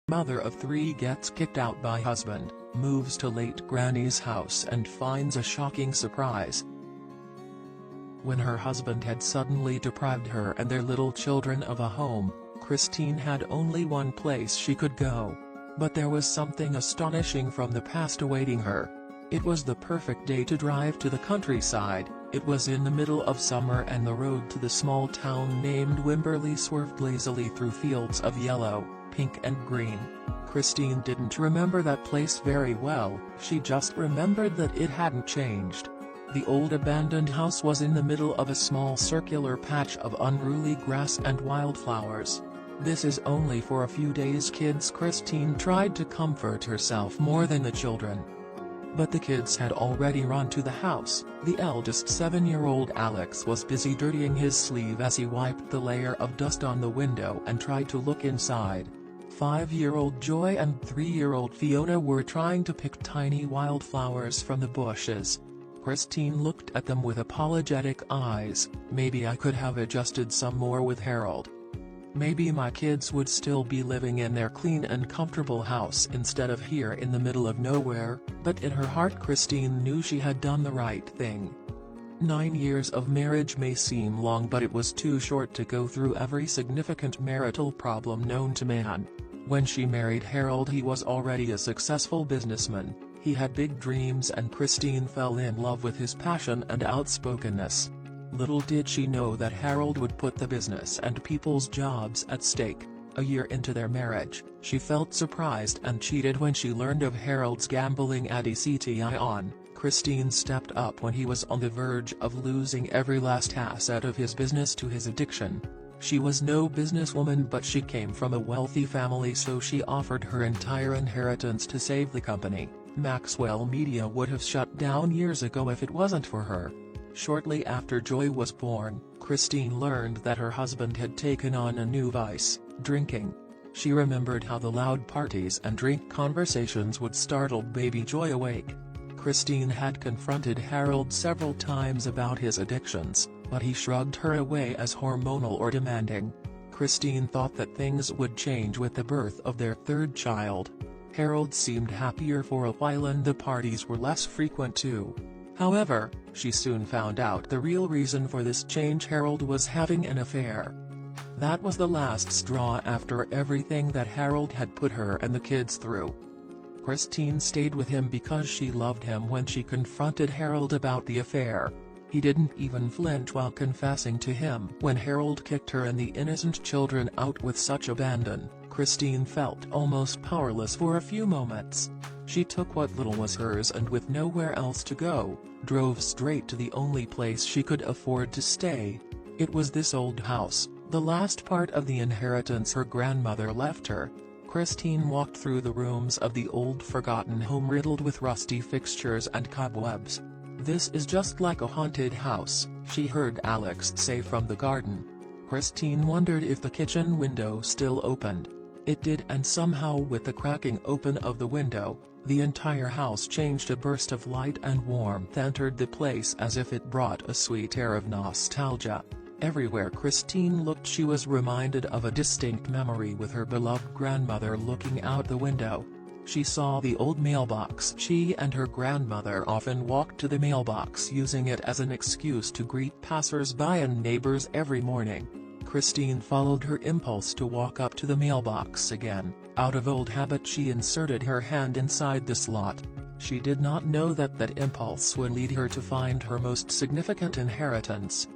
Mother of three gets kicked out by husband, moves to late granny's house and finds a shocking surprise. When her husband had suddenly deprived her and their little children of a home, Christine had only one place she could go. But there was something astonishing from the past awaiting her. It was the perfect day to drive to the countryside. It was in the middle of summer and the road to the small town named Wimberley swerved lazily through fields of yellow, pink and green. Christine didn't remember that place very well, she just remembered that it hadn't changed. The old abandoned house was in the middle of a small circular patch of unruly grass and wildflowers. "This is only for a few days, kids," Christine tried to comfort herself more than the children. But the kids had already run to the house. The eldest 7-year-old Alex was busy dirtying his sleeve as he wiped the layer of dust on the window and tried to look inside. 5-year-old Joy and 3-year-old Fiona were trying to pick tiny wildflowers from the bushes. Christine looked at them with apologetic eyes. "Maybe I could have adjusted some more with Harold. Maybe my kids would still be living in their clean and comfortable house instead of here in the middle of nowhere," but in her heart Christine knew she had done the right thing. 9 years of marriage may seem long, but it was too short to go through every significant marital problem known to man. When she married Harold, he was already a successful businessman. He had big dreams and Christine fell in love with his passion and outspokenness. Little did she know that Harold would put the business and people's jobs at stake. A year into their marriage, she felt surprised and cheated when she learned of Harold's gambling addiction. Christine stepped up when he was on the verge of losing every last asset of his business to his addiction. She was no businesswoman, but she came from a wealthy family, so she offered her entire inheritance to save the company. Maxwell Media would have shut down years ago if it wasn't for her. Shortly after Joy was born, Christine learned that her husband had taken on a new vice, drinking. She remembered how the loud parties and drink conversations would startle baby Joy awake. Christine had confronted Harold several times about his addictions, but he shrugged her away as hormonal or demanding. Christine thought that things would change with the birth of their third child. Harold seemed happier for a while and the parties were less frequent too. However, she soon found out the real reason for this change: Harold was having an affair. That was the last straw after everything that Harold had put her and the kids through. Christine stayed with him because she loved him. When she confronted Harold about the affair, he didn't even flinch while confessing to him. When Harold kicked her and the innocent children out with such abandon, Christine felt almost powerless for a few moments. She took what little was hers and, with nowhere else to go, drove straight to the only place she could afford to stay. It was this old house, the last part of the inheritance her grandmother left her. Christine walked through the rooms of the old forgotten home, riddled with rusty fixtures and cobwebs. "This is just like a haunted house," she heard Alex say from the garden. Christine wondered if the kitchen window still opened. It did, and somehow with the cracking open of the window, the entire house changed. A burst of light and warmth entered the place as if it brought a sweet air of nostalgia. Everywhere Christine looked she was reminded of a distinct memory with her beloved grandmother looking out the window. She saw the old mailbox. She and her grandmother often walked to the mailbox, using it as an excuse to greet passers-by and neighbors every morning. Christine followed her impulse to walk up to the mailbox again. Out of old habit she inserted her hand inside the slot. She did not know that that impulse would lead her to find her most significant inheritance.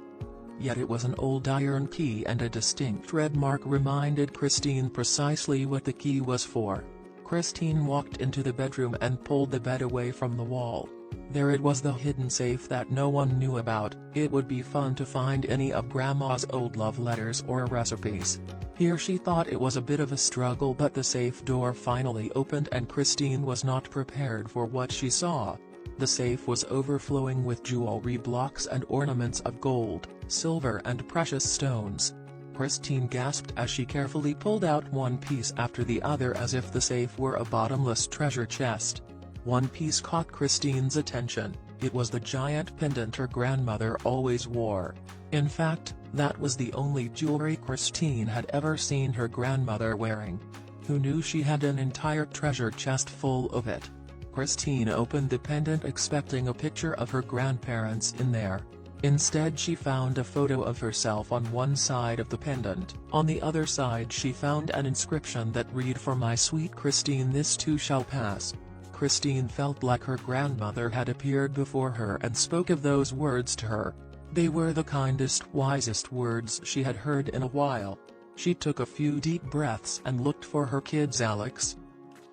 Yet it was an old iron key, and a distinct red mark reminded Christine precisely what the key was for. Christine walked into the bedroom and pulled the bed away from the wall. There it was, the hidden safe that no one knew about. It would be fun to find any of Grandma's old love letters or recipes. Here she thought it was a bit of a struggle, but the safe door finally opened and Christine was not prepared for what she saw. The safe was overflowing with jewelry blocks and ornaments of gold, silver and precious stones. Christine gasped as she carefully pulled out one piece after the other, as if the safe were a bottomless treasure chest. One piece caught Christine's attention. It was the giant pendant her grandmother always wore. In fact, that was the only jewelry Christine had ever seen her grandmother wearing. Who knew she had an entire treasure chest full of it? Christine opened the pendant expecting a picture of her grandparents in there. Instead she found a photo of herself on one side of the pendant. On the other side she found an inscription that read, "For my sweet Christine, this too shall pass." Christine felt like her grandmother had appeared before her and spoke of those words to her. They were the kindest, wisest words she had heard in a while. She took a few deep breaths and looked for her kids. Alex,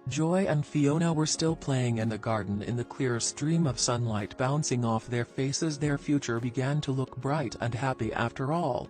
Joy and Fiona were still playing in the garden in the clear stream of sunlight bouncing off their faces. Their future began to look bright and happy after all.